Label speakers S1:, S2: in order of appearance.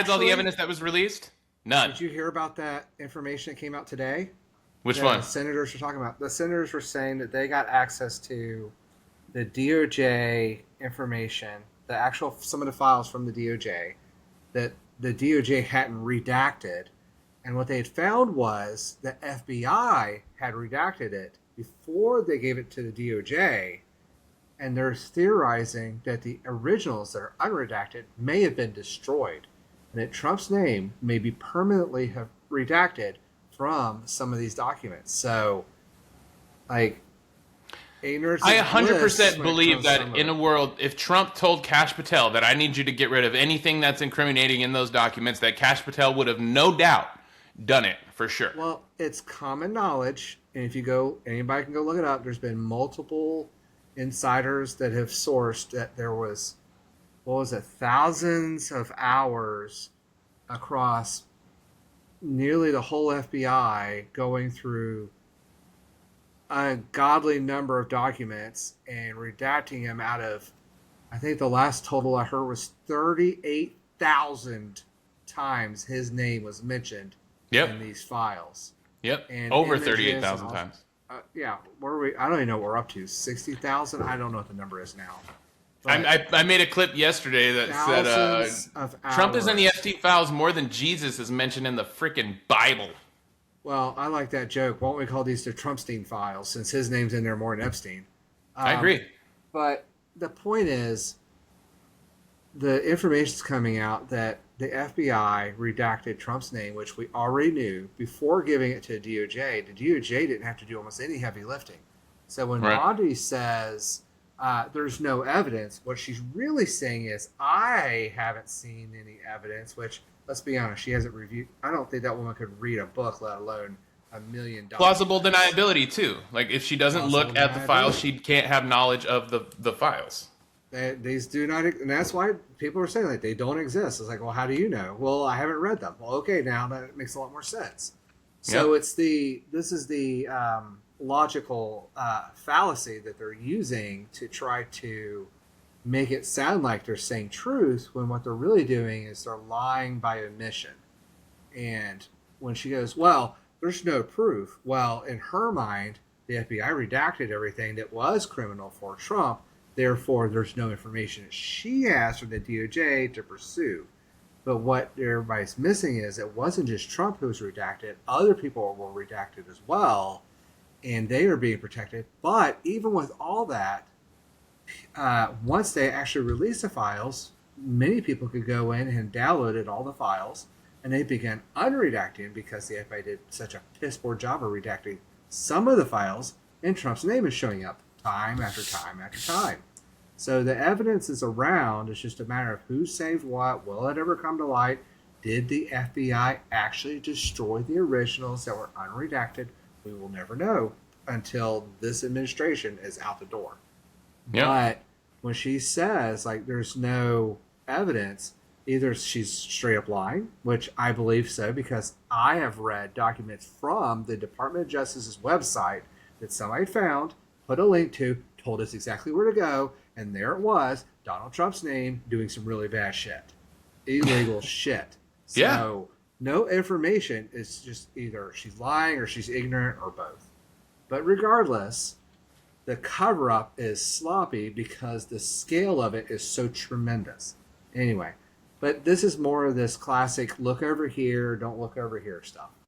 S1: besides all the evidence that was released? None.
S2: Did you hear about that information that came out today?
S1: Which
S2: The
S1: one?
S2: senators were talking about. The senators were saying that they got access to the DOJ information, the actual some of the files from the DOJ that the DOJ hadn't redacted, and what they had found was the FBI had redacted it before they gave it to the DOJ, and they're theorizing that the originals that are unredacted may have been destroyed, and that Trump's name may be permanently have redacted from some of these documents. So, like, ignorance
S1: I
S2: is bliss
S1: 100%
S2: when it
S1: believe
S2: comes to some
S1: that
S2: of
S1: in
S2: it.
S1: a world, if Trump told Kash Patel that I need you to get rid of anything that's incriminating in those documents, that Kash Patel would have no doubt done it for sure.
S2: Well, it's common knowledge, and if you go, anybody can go look it up. There's been multiple insiders that have sourced that there was, what was it, thousands of hours across nearly the whole FBI going through a godly number of documents and redacting them out of, I think the last total I heard was 38,000 times his name was mentioned
S1: Yep.
S2: in these files.
S1: Yep.
S2: And
S1: Over
S2: images
S1: 38,000
S2: and
S1: times.
S2: yeah, where are we? I don't even know what we're up to. 60,000? I don't know what the number is now.
S1: I made a clip yesterday that
S2: Thousands
S1: said
S2: of
S1: Trump is in the
S2: hours.
S1: Epstein files more than Jesus is mentioned in the freaking Bible.
S2: Well, I like that joke. Why don't we call these the Trumpstein files since his name's in there more than Epstein?
S1: I agree.
S2: But the point is, the information's coming out that the FBI redacted Trump's name, which we already knew before giving it to the DOJ. The DOJ didn't have to do almost any heavy lifting. So when
S1: Right.
S2: Bondi says there's no evidence, what she's really saying is, I haven't seen any evidence, which, let's be honest, she hasn't reviewed. I don't think that woman could read a book, let alone $1,000,000.
S1: Plausible deniability, too. Like, if she doesn't
S2: Plausible
S1: look at the files,
S2: deniability.
S1: she can't have knowledge of the files.
S2: These do not, and that's why people are saying like they don't exist. It's like, well, how do you know? Well, I haven't read them. Well, okay, now that makes a lot more sense. So
S1: Yep.
S2: this is the logical fallacy that they're using to try to make it sound like they're saying truth when what they're really doing is they're lying by omission. And when she goes, well, there's no proof. Well, in her mind, the FBI redacted everything that was criminal for Trump. Therefore, there's no information that she has for the DOJ to pursue. But what everybody's missing is it wasn't just Trump who was redacted. Other people were redacted as well, and they are being protected. But even with all that, once they actually released the files, many people could go in and downloaded all the files, and they began unredacting because the FBI did such a piss poor job of redacting some of the files, and Trump's name is showing up time after time after time. So the evidence is around. It's just a matter of who saved what. Will it ever come to light? Did the FBI actually destroy the originals that were unredacted? We will never know until this administration is out the door.
S1: Yeah.
S2: But when she says, like, there's no evidence, either she's straight up lying, which I believe so because I have read documents from the Department of Justice's website that somebody found, put a link to, told us exactly where to go, and there it was, Donald Trump's name doing some really bad shit. Illegal shit. So,
S1: Yeah.
S2: no information. It's just either she's lying or she's ignorant or both. But regardless, the cover-up is sloppy because the scale of it is so tremendous. Anyway, but this is more of this classic look over here, don't look over here stuff.